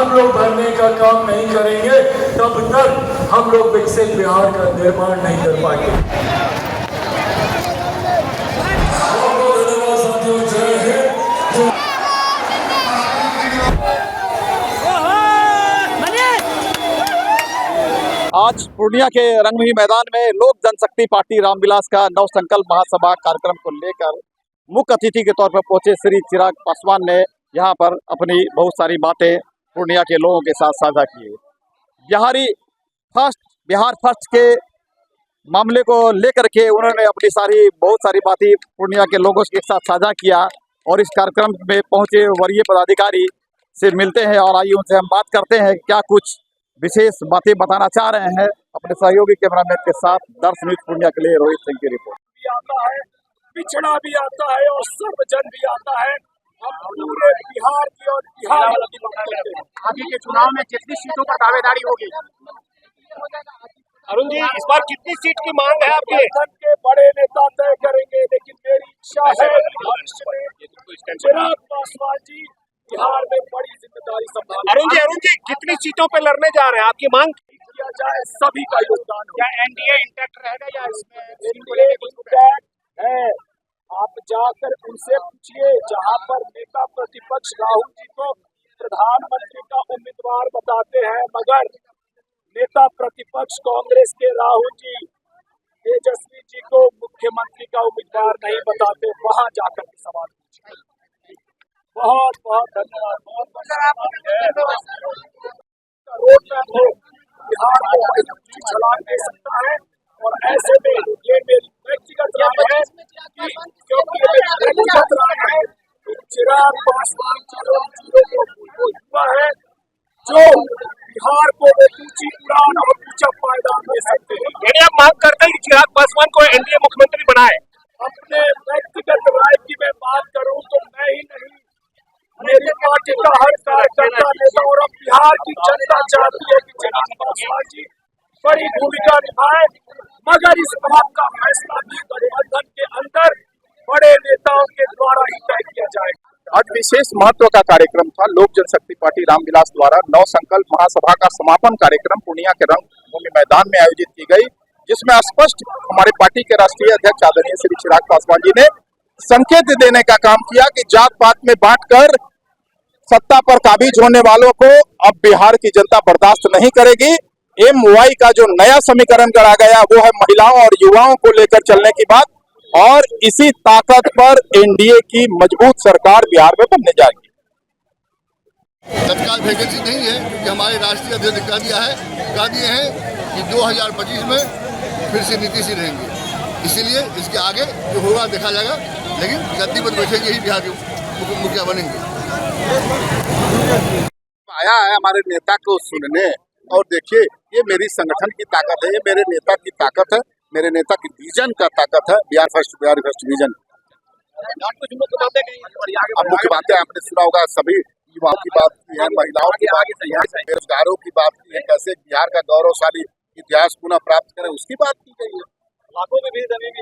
हम लोग भरने का काम नहीं करेंगे तब तक हम लोग विकसित बिहार का निर्माण नहीं कर पाएंगे। आज पूर्णिया के रंगभूमि मैदान में लोक जनशक्ति पार्टी रामविलास का नव संकल्प महासभा कार्यक्रम को लेकर मुख्य अतिथि के तौर पर पहुंचे श्री चिराग पासवान ने यहां पर अपनी बहुत सारी बातें पूर्णिया के लोगों के साथ साझा की। बिहार फर्स्ट के मामले को लेकर के उन्होंने अपनी बहुत सारी बातें पूर्णिया के लोगों के साथ साझा किया और इस कार्यक्रम में पहुंचे वरीय पदाधिकारी से मिलते हैं और आइए उनसे हम बात करते हैं क्या कुछ विशेष बातें बताना चाह रहे हैं। अपने सहयोगी कैमरामैन के साथ दर्श न्यूज पूर्णिया के लिए रोहित सिंह की रिपोर्ट। भी आता है, पिछड़ा भी आता है और सर्वजन भी आता है। हम पूरे बिहार की और बिहार आगे के चुनाव में कितनी सीटों पर दावेदारी होगी? अरुण जी, इस बार कितनी सीट की मांग है आपकी? के बड़े नेता तय करेंगे, लेकिन मेरी इच्छा है भविष्य में चिराग पासवान जी बिहार में बड़ी जिम्मेदारी संभाल। अरुण जी कितनी सीटों पे लड़ने जा रहे हैं? आपकी मांग किया जाए, सभी का योगदान। क्या एनडीए इंटैक्ट रहेगा या इसमें इंटैक्ट है? आप जाकर उनसे पूछिए, जहां पर नेता प्रतिपक्ष राहुल जी को प्रधानमंत्री का उम्मीदवार बताते हैं मगर नेता प्रतिपक्ष कांग्रेस के राहुल जी तेजस्वी जी को मुख्यमंत्री का उम्मीदवार नहीं बताते, वहां जाकर के सवाल पूछिए। बहुत बहुत धन्यवाद। रोड मैप हो बिहार को छलांग दे सकता है और ऐसे में ये मेरी व्यक्तिगत राय है कि क्योंकि व्यक्तिगत राय है चिराग पासवान को युवा है जो बिहार को ऊंची उड़ान और ऊंचा पायदान दे सकते हैं। यानी आप मांग करते हैं कि चिराग पासवान को एनडीए मुख्यमंत्री बनाए? अपने व्यक्तिगत राय की मैं बात करूं तो मैं ही नहीं, मेरी पार्टी का हर कार्यकर्ता नेता और बिहार की जनता चाहती है कि चिराग पासवान जी बड़ी भूमिका निभाए, मगर इस बात का फैसला भी गठबंधन के अंदर बड़े नेताओं के द्वारा ही तय किया जाएगा। आज विशेष महत्व का कार्यक्रम था। लोक जनशक्ति पार्टी रामविलास द्वारा नव संकल्प महासभा का समापन कार्यक्रम पूर्णिया के रंगभूमि मैदान में आयोजित की गई, जिसमें स्पष्ट हमारे पार्टी के राष्ट्रीय अध्यक्ष आदरणीय श्री चिराग पासवान जी ने संकेत देने का काम किया कि जात पात में बांटकर सत्ता पर काबिज होने वालों को अब बिहार की जनता बर्दाश्त नहीं करेगी। MY का जो नया समीकरण करा गया वो है महिलाओं और युवाओं को लेकर चलने की बात, और इसी ताकत पर एनडीए की मजबूत सरकार बिहार में बनने जाएगी। तत्काल वैकेंसी नहीं है क्योंकि हमारे राष्ट्रीय अध्यक्ष कह दिए हैं कि 2025 में फिर से नीतीश ही रहेंगे, इसीलिए इसके आगे जो होगा देखा जाएगा, लेकिन गद्दी पर बैठेंगे ही बिहार के मुखिया बनेंगे। आया है हमारे नेता को सुनने, और देखिए ये मेरी संगठन की ताकत है, ये मेरे नेता की ताकत है, मेरे नेता की विजन का ताकत है। Bihar first vision. अब मुख्य बातें आपने सुना होगा, सभी युवाओं की बात की है, महिलाओं की बात की है, बेरोजगारों की बात की है, कैसे बिहार का गौरवशाली इतिहास पुनः प्राप्त करें उसकी बात की गई है। लाखों में भी जमीन